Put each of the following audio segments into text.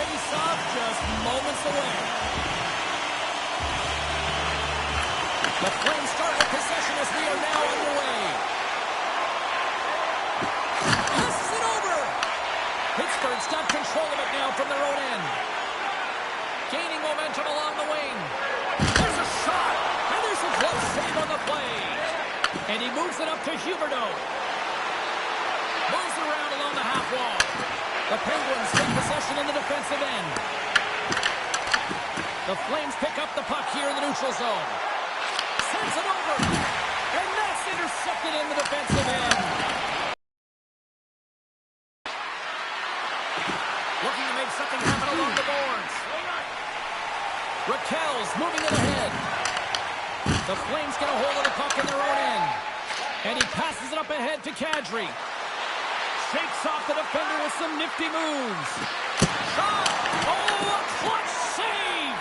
face-off just moments away. The Flames start with possession as we are now underway. Passes it over. Pittsburgh's got control of it now from their own end. Gaining momentum along the wing. There's a shot. And there's a close save on the play. And he moves it up to Huberdeau. Moves it around along the half wall. The Penguins take possession in the defensive end. The Flames pick up the puck here in the neutral zone. Sends it over. And that's intercepted in the defensive end. Looking to make something happen along the boards. Raquel's moving it ahead. The Flames get a hold of the puck in their own end. And he passes it up ahead to Kadri. Shakes off the defender with some nifty moves. Shot! Oh, a clutch save!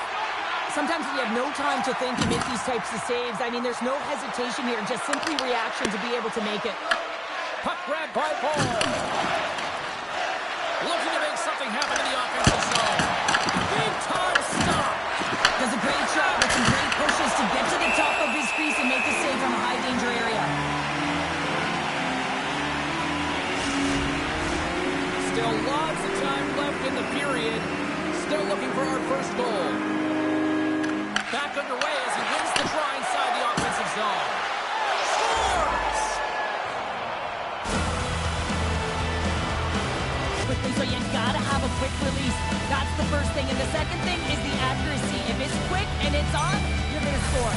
Sometimes you have no time to think and make these types of saves. I mean, there's no hesitation here, just simply reaction to be able to make it. Puck grab by Paul. Looking to make something happen in the offensive zone. Big time stop. Does a great job with some great pushes to get to the top of his crease and make the save from a high danger area. Still lots of time left in the period. Still looking for our first goal. Back underway as he wins the draw inside the offensive zone. Scores! Quickly, so you gotta have a quick release. That's the first thing. And the second thing is the accuracy. If it's quick and it's on, you're gonna score.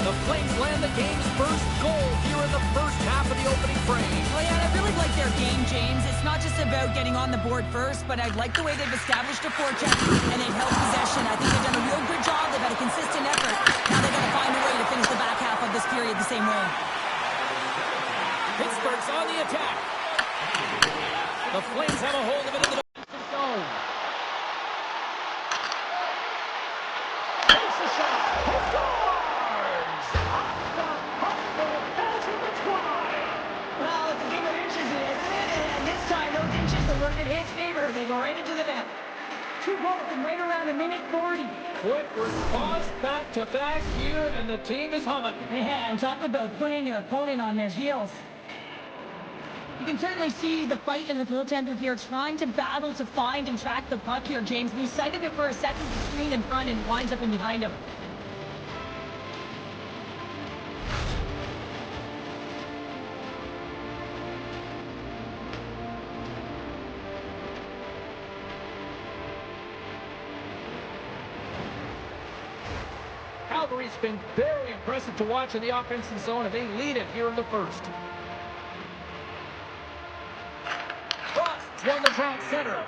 The Flames land the game's first goal here in the first half of the opening frame. Well, yeah, I really like their game, James. It's not just about getting on the board first, but I like the way they've established a forecheck and they've held possession. I think they've done a real good job. They've had a consistent effort. Now they've got to find a way to finish the back half of this period the same way. Pittsburgh's on the attack. The Flames have a hold of it in the defensive zone. Takes a shot. He scores! Well, it's a game of inches, isn't it? And this time, those inches are working in his favor. They go right into the net. 2 goals in right around a minute 40. Quick response back-to-back here, and the team is humming. Yeah, and talk about putting your opponent on their heels. You can certainly see the fight in the goaltender here, trying to battle to find and track the puck here, James. We sighted it for a second, screen in front, and winds up in behind him. Calgary's been very impressive to watch in the offensive zone, and they lead it here in the first. Frost's won the draw center.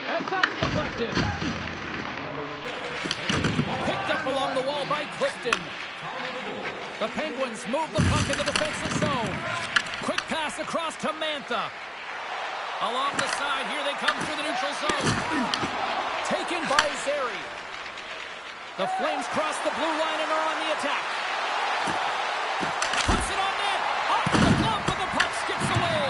And that's deflected. Picked up along the wall by Clifton. The Penguins move the puck in the defensive zone. Quick pass across to Mantha. Along the side, here they come through the neutral zone. Taken by Zeri. The Flames cross the blue line and are on the attack. Puts it on net. Off the glove, but the puck skips away.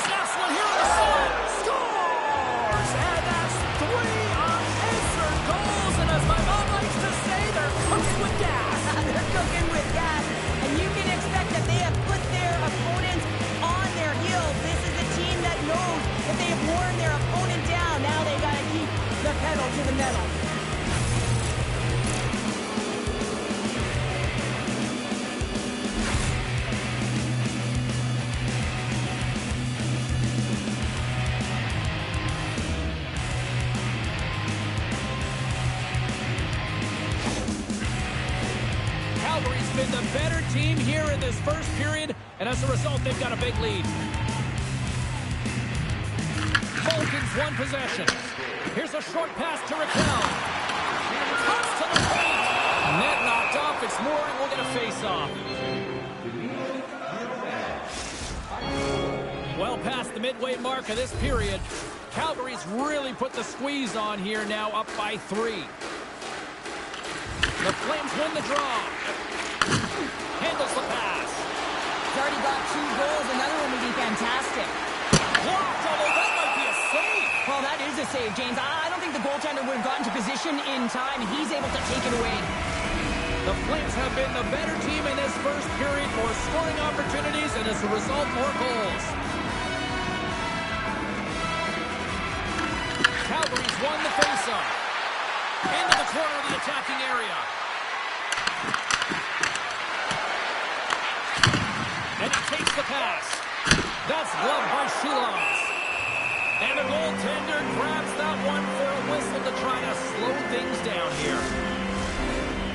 Snaps one here on the side. Scores! And that's 3 unanswered goals. And as my mom likes to say, they're cooking with gas. They're cooking with gas. And you can expect that they have put their opponents on their heels. This is a team that knows that they have worn their opponent down. Now they got to keep the pedal to the metal. Calgary's been the better team here in this first period, and as a result, they've got a big lead. Vulcan's won possession. Here's a short pass to Raquel. Toss to the paint. Net knocked off. It's Mooring. We'll get a face-off. Well past the midway mark of this period, Calgary's really put the squeeze on here now, up by 3. The Flames win the draw. Handles the pass. He's already got 2 goals. Another one would be fantastic. Blocked, although that might be a save. Well, that is a save, James. I don't think the goaltender would have gotten to position in time, and he's able to take it away. The Flames have been the better team in this first period, more scoring opportunities, and as a result, more goals. Calgary's won the faceoff. Into the corner of the attacking area. And he takes the pass. That's gloved by Shilovs. And the goaltender grabs that one for a whistle to try to slow things down here.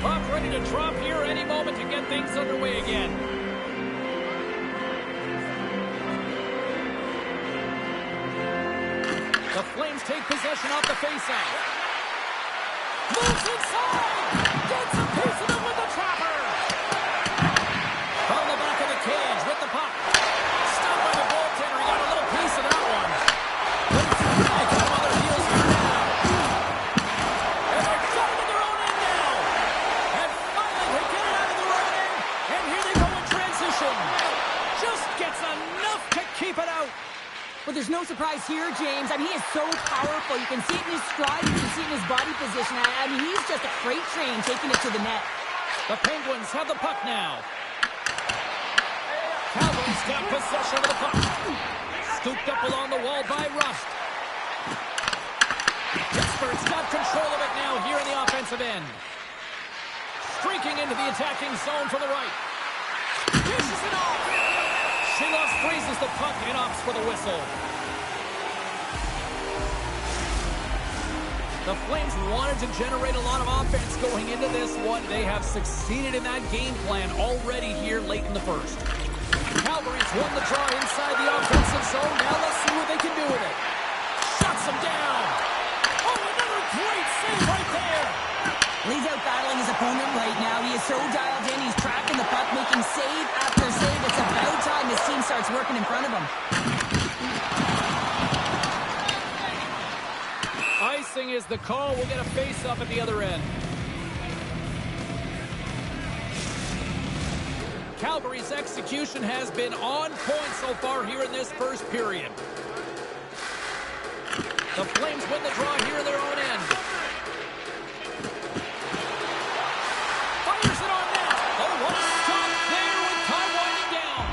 Puck ready to drop here any moment to get things underway again. The Flames take possession off the faceoff. Moves inside! Gets a piece of it with the trapper! From the back of the cage with the puck. Stunned by the goaltender. He got a little piece of that one. But it's back on other heels here now. And they're shutting in their own end now. And finally they get it out of their own end. And here they go in transition. Just gets enough to keep it out. But there's no surprise here, James. I mean, he is so powerful. You can see it in his stride. You can see it in his body position. I mean, he's just a freight train taking it to the net. The Penguins have the puck now. Calgary's got possession of the puck. Scooped up along the wall by Rust. Pittsburgh's got control of it now here in the offensive end. Streaking into the attacking zone for the right. Dishes it off. Shilovs freezes the puck and opts for the whistle. The Flames wanted to generate a lot of offense going into this one. They have succeeded in that game plan already here late in the first. Calgary's won the draw inside the offensive zone. Now let's see what they can do with it. Shuts him down. Oh, another great save right there. He's out battling his opponent right now. He is so dialed in. He's tracking the puck, making save after save. It's about time his team starts working in front of him. Icing is the call. We'll get a face-up at the other end. Calgary's execution has been on point so far here in this first period. The Flames win the draw here in their own end. Fires it on net. Oh, what a stop there with time winding down.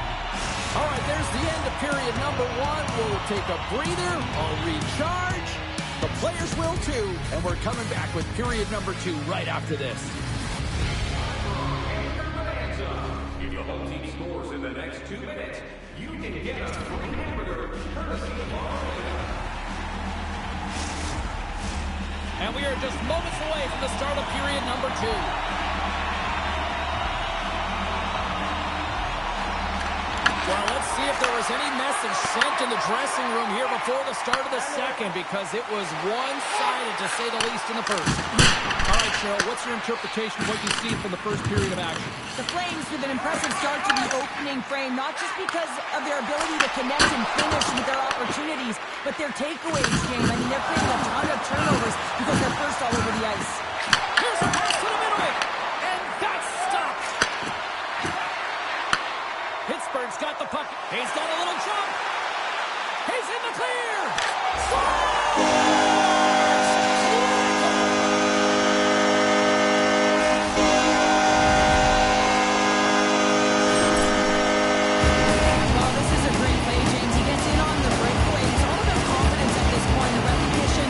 All right, there's the end of period number 1. We'll take a breather. I'll recharge. The players will too. And we're coming back with period number 2 right after this. If the home team scores in the next 2 minutes, you can get a free hamburger courtesy of And we are just moments away from the start of period number 2. Well, let's see if there was any message sent in the dressing room here before the start of the second, because it was one-sided, to say the least, in the first. All right, Cheryl, what's your interpretation of what you see from the first period of action? The Flames with an impressive start to the opening frame, not just because of their ability to connect and finish with their opportunities, but their takeaways, James. I mean, they're creating a ton of turnovers because they're first all over the ice. Here's a pass to the middle, and that's stopped. Pittsburgh's got the puck. He's got a little jump. He's in the clear. Well, this is a great play, James. He gets in on the breakaway. It's all about confidence at this point, the recognition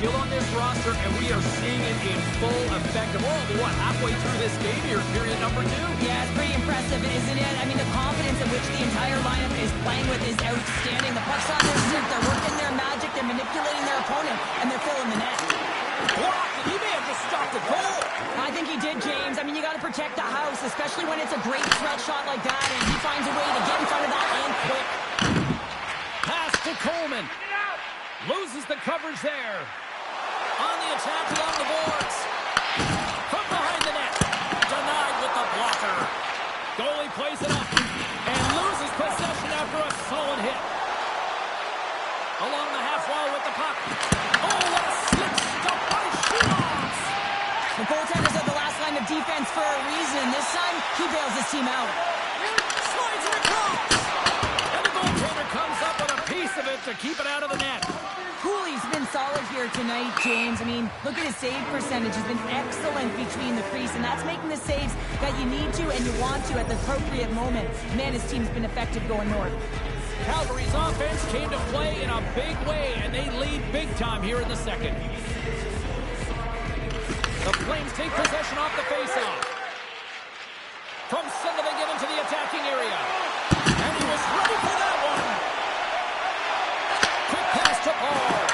skill on this roster, and we are seeing it in full effect. And we're only, halfway through this game here, period number 2? Yeah, it's pretty impressive, isn't it? I mean, the confidence in which the entire lineup is playing with is outstanding. The puck's on their stick, they're working their magic, they're manipulating their opponent, and they're filling the net. Blocked, and he may have just stopped the goal. I think he did, James. I mean, you got to protect the house, especially when it's a great threat shot like that, and he finds a way to get in front of that and quick. Pass to Coleman. Loses the coverage there. On the attack along the boards. From behind the net. Denied with the blocker. Goalie plays it up. And loses possession after a solid hit. Along the half wall with the puck. Oh, what a slip stop by Shields. The goaltenders are the last line of defense for a reason. This time, he bails his team out. Slides it across. And the goaltender comes up with a piece of it to keep it out of the net. Cooley's been solid here tonight, James. I mean, look at his save percentage. Has been excellent between the crease, and that's making the saves that you need to and you want to at the appropriate moment. Man, his team's been effective going north. Calgary's offense came to play in a big way, and they lead big time here in the second. The Flames take possession off the faceoff. From center, they get into the attacking area. And he was ready for that one. Quick pass to Paul.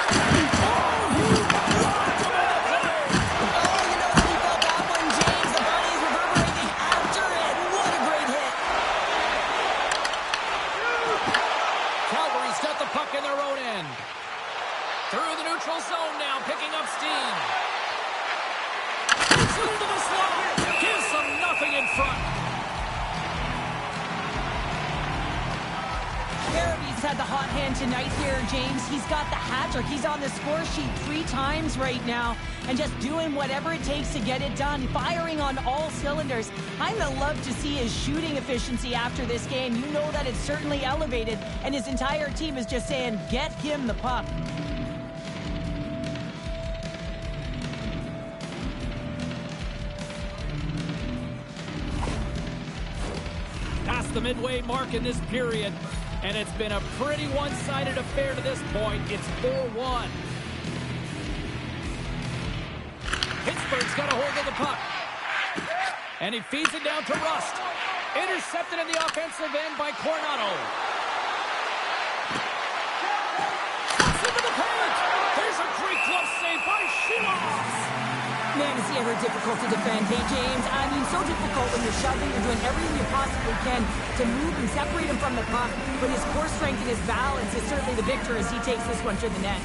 Through the neutral zone now, picking up steam. It's into the slot. Gives them nothing in front. He's had the hot hand tonight here, James. He's got the hat trick. He's on the score sheet 3 times right now and just doing whatever it takes to get it done, firing on all cylinders. I'm going to love to see his shooting efficiency after this game. You know that it's certainly elevated, and his entire team is just saying, get him the puck. Past the midway mark in this period. And it's been a pretty one-sided affair to this point. It's 4-1. Pittsburgh's got a hold of the puck. And he feeds it down to Rust. Intercepted in the offensive end by Coronado. Cuts into the paint. There's a great glove save by Shields. Man, is he ever difficult to defend. Hey, James, I mean, so difficult when you're shoving, you're doing everything you possibly can to move and separate him from the puck. But his core strength and his balance is certainly the victor as he takes this one to the net.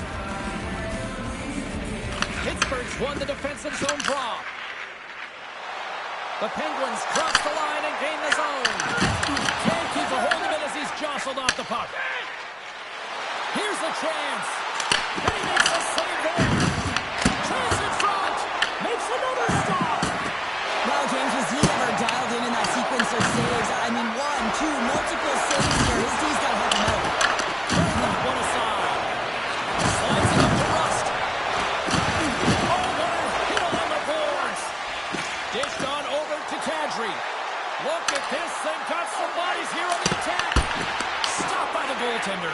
Pittsburgh's won the defensive zone draw. The Penguins cross the line and gain the zone. Can't keep a hold of it as he's jostled off the puck. Here's a chance. And he makes a save there. Chance in front. Makes another stop. Well, James, was he ever dialed in that sequence of saves? I mean, 1, 2, multiple saves here. His team's got to help him out. Turn that one aside. Slides it up to Rust. Oh, what a hit on the boards. Dished on over to Kadri. Look at this. They've got some bodies here on the attack. Stopped by the goaltender.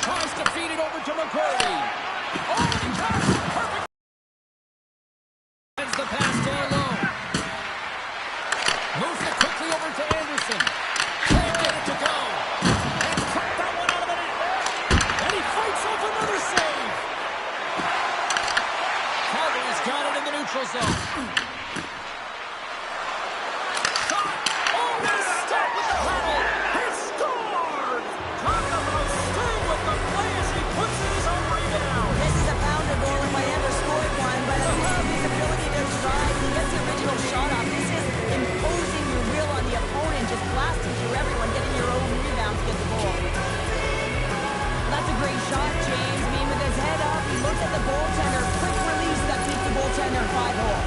Tries to feed it over to McCurdy. Oh, the pass. Perfect. Sends the pass down low. Moves it quickly over to Anderson. Can't get it to go. And cut that one out of the net. And he fights off another save. Calgary's got it in the neutral zone. Shot. Oh, what a stop with the paddle. He scored. Talk about staying with the play as he puts in his own rebound. This is a pounder goal if I ever scored one, but I love his ability to drive. He gets the original shot off. This is imposing your will on the opponent, just blasting through everyone, getting your own rebound to get the goal. That's a great shot, James. I mean, with his head up, he looks at the goaltender. Quick release that beats the goaltender 5-hole.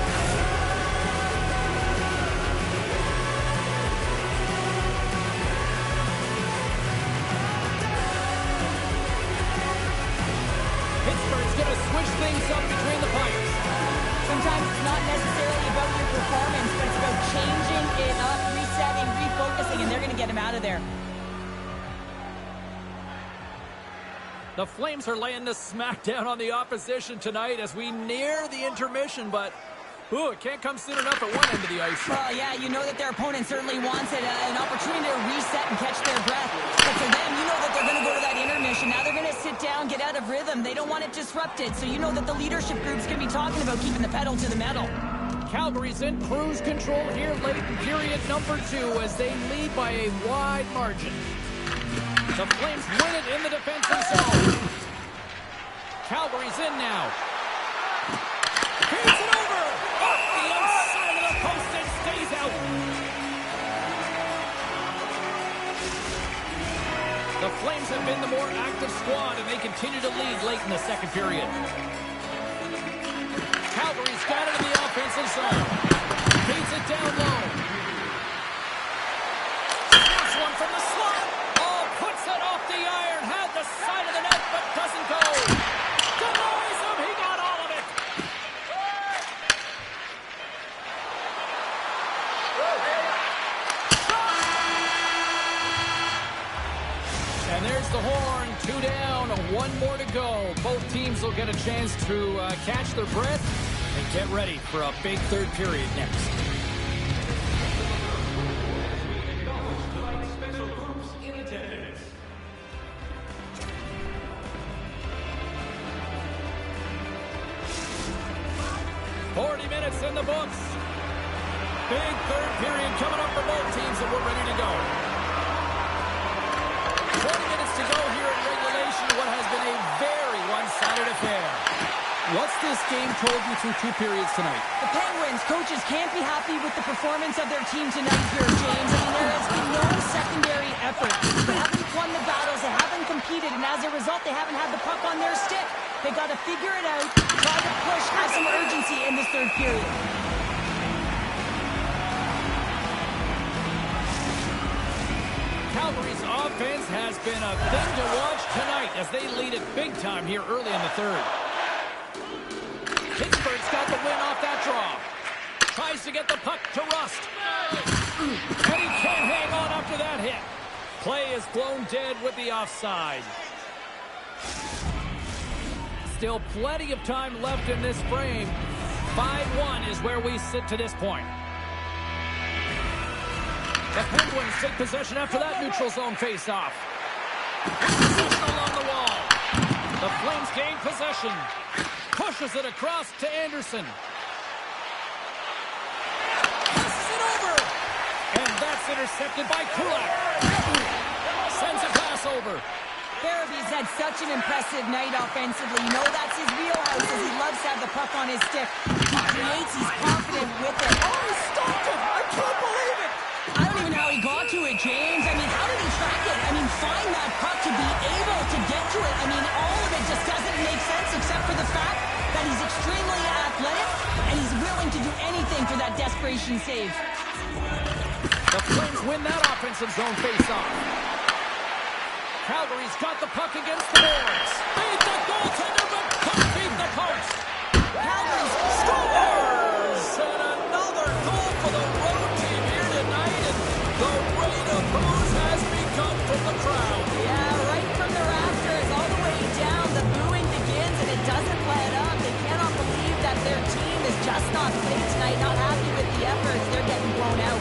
Pittsburgh's going to switch things up between the pipes. Sometimes it's not necessarily about your performance, but it's about changing it up, resetting, refocusing, and they're going to get him out of there. The Flames are laying the smackdown on the opposition tonight as we near the intermission, but it can't come soon enough at one end of the ice. Well, yeah, you know that their opponent certainly wants it, an opportunity to reset and catch their breath. But for them, you know that they're going to go to that intermission. Now they're going to sit down, get out of rhythm. They don't want it disrupted. So you know that the leadership group's going to be talking about keeping the pedal to the metal. Calgary's in cruise control here late in period number 2 as they lead by a wide margin. The Flames win it in the defensive zone. Calgary's in now. Feeds it over! Off the outside of the post and stays out. The Flames have been the more active squad and they continue to lead late in the second period. Calgary's got it in the offensive zone. Feeds it down low. Shoots one from the slot. Oh, puts it off the iron. Had the side of the net, but doesn't go. Denies him. He got all of it. And there's the horn. 2 down, 1 more to go. Both teams will get a chance to catch their breath and get ready for a big third period next. Special groups in attendance. Minutes in the books. Big third period coming up for both teams, and we're ready to go. 20 minutes to go here in regulation, what has been a very one-sided affair. What's this game told you through 2 periods tonight? The Penguins coaches can't be happy with the performance of their team tonight here, James. I mean, there has been no secondary effort. They haven't won the battles, they haven't competed, and as a result, they haven't had the puck on their stick. They got to figure it out, try to push, have some urgency in this third period. Calgary's offense has been a thing to watch tonight as they lead it big time here early in the third. Pittsburgh's got the win off that draw. Tries to get the puck to Rust. And he can't hang on after that hit. Play is blown dead with the offside. Still plenty of time left in this frame. 5-1 is where we sit to this point. The Penguins take possession after that neutral zone face-off. Possession along the wall. The Flames gain possession. Pushes it across to Anderson. Passes it over. And that's intercepted by Kulak. Sends a pass over. Farabee's had such an impressive night offensively. You know that's his wheelhouse as he loves to have the puck on his stick. He creates, he's confident with it. Oh, he stopped it! I can't believe it! I don't even know how he got to it, James. I mean, how did he track it? I mean, find that puck to be able to get to it. I mean, all of it just doesn't make sense except for the fact that he's extremely athletic and he's willing to do anything for that desperation save. The Flames win that offensive zone face-off. Calgary's got the puck against the boards. Beat the goaltender, but couldn't beat the post. Calgary Scores! And another goal for the road team here tonight. And the rain of boos has begun from the crowd. Yeah, right from the rafters all the way down. The booing begins and it doesn't let up. They cannot believe that their team is just not playing tonight, not happy with the efforts. They're getting blown out.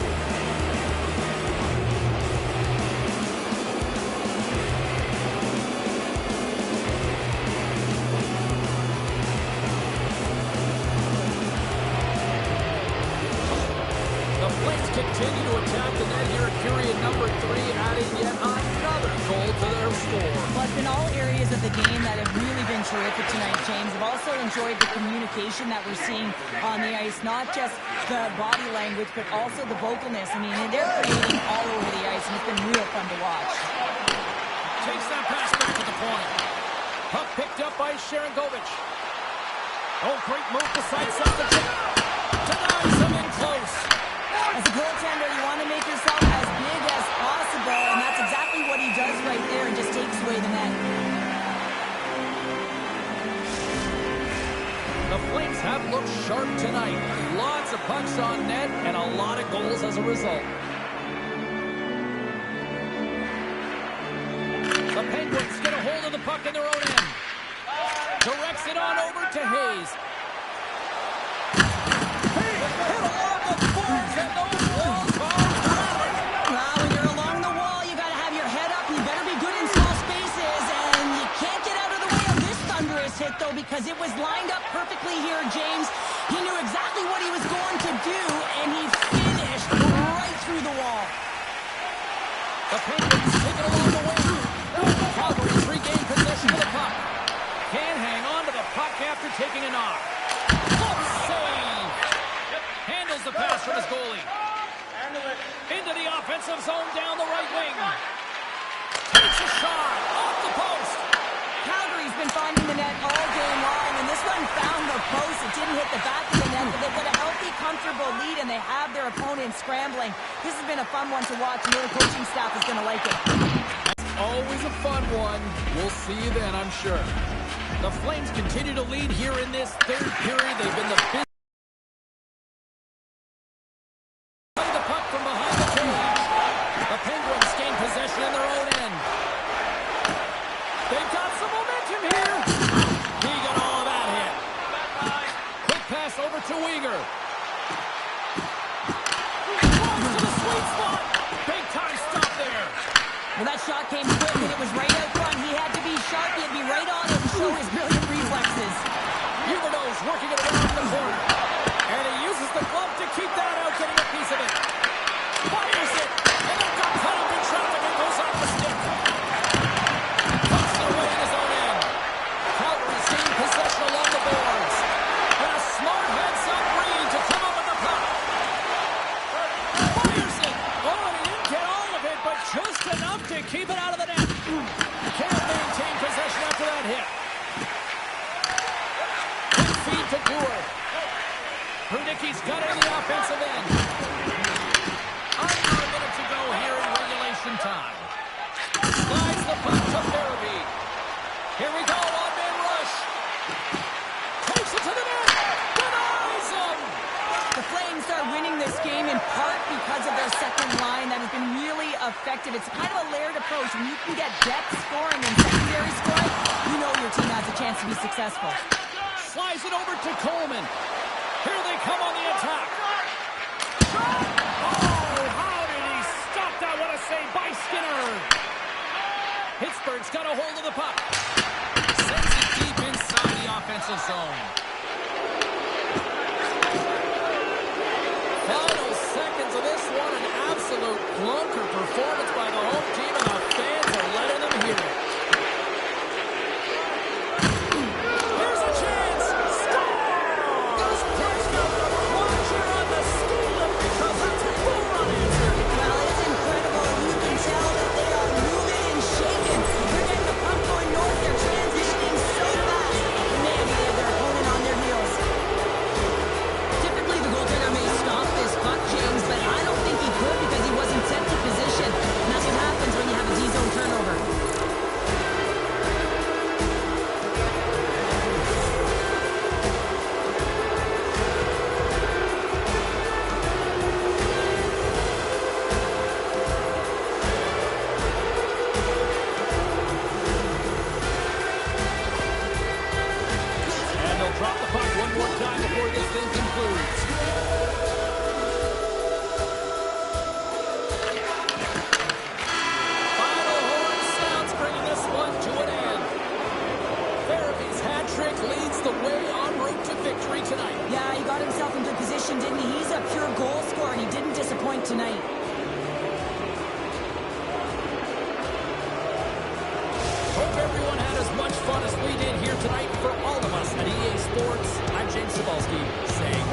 Continue to attack the net here at period number 3, adding yet another goal to their score. Well, it's been all areas of the game that have really been terrific tonight, James. I've also enjoyed the communication that we're seeing on the ice, not just the body language, but also the vocalness. I mean, they're creating all over the ice, and it's been real fun to watch. Takes that pass back to the point. Puck picked up by Sharangovich. Oh, great move to sidestep the check. Denies him in close. As a goaltender, you want to make yourself as big as possible, and that's exactly what he does right there and just takes away the net. The Flames have looked sharp tonight. Lots of pucks on net and a lot of goals as a result. The Penguins get a hold of the puck in their own end. Directs it on over to Hayes. Hayes hit along the boards, and those walls are rattling. Well, when you're along the wall, you got to have your head up. You better be good in small spaces, and you can't get out of the way of this thunderous hit, though, because it was lined up perfectly here, James. He knew exactly what he was going to do, and he finished right through the wall. The Penguins take it along the wing. Calgary's regained possession of the puck. Can't hang on to the puck after taking a knock. Glove save. Handles the pass from his goalie. Into the offensive zone down the right wing. Takes a shot off the post. Calgary's been finding the net all game long, and this one found the post. It didn't hit the back of the net, but they've got a healthy, comfortable lead, and they have their opponent scrambling. This has been a fun one to watch, and the coaching staff is going to like it. Always a fun one. We'll see you then, I'm sure. The Flames continue to lead here in this third period. They've been the busiest. Play the puck from behind the cage. The Penguins gain possession in their own end. They've got some momentum here. He got all of that hit. Quick pass over to Weegar. Close to the sweet spot. Big time stop there. Well, that shot came quick, and it was right out front. He had to be sharp. He had to be right on it and show his brilliant reflexes. Huberdeau's working it around the corner. And he uses the glove to keep that out, getting a piece of it. Fires it. And it got caught up in traffic and goes off the stick. Puts it away in his own end. Calgary's gained possession along the boards. And a smart heads-up read to come up with the puck. Fires it. Oh, he didn't get all of it, but just enough to keep it out of the net. Can't maintain possession after that hit. Quick feed to Brewer. Herdicky's got it in the offensive end. Under a minute to go here in regulation time. Slides the puck to Farabee. Here we go, on-man rush. Takes it to the net. Denies him. The Flames are winning this game in part because of their second line that has been really effective. It's kind of a layered approach. When you can get depth scoring and secondary scoring, you know your team has a chance to be successful. Slides it over to Coleman. Here they come on the attack. Oh, how did he stop that? What a save by Skinner. Pittsburgh's got a hold of the puck. Sends it deep inside the offensive zone. Final seconds of this one, an absolute clunker performance by the home team, and the fans are letting them hear it. Here's a chance. Score! Goes pushed up the cruncher on the steal because that's a goal unanswered. Well, it's incredible. You can tell that they are moving and shaking. They're getting the puck going north. They're transitioning so fast. And man, they have their opponent on their heels. Typically, the goaltender may stop this puck, James, but I don't think he could because he wasn't set to position. And that's what happens when you have a D-zone turnover. And they'll drop the puck one more time before this thing concludes. Final horn sounds, bringing this one to an end. Farabee's hat trick leads the way en route to victory tonight. Yeah, he got himself in good position, didn't he? He's a pure goal scorer, and he didn't disappoint tonight. Hope everyone had as much fun as we did here tonight. For all of us at EA Sports, I'm James Cebulski saying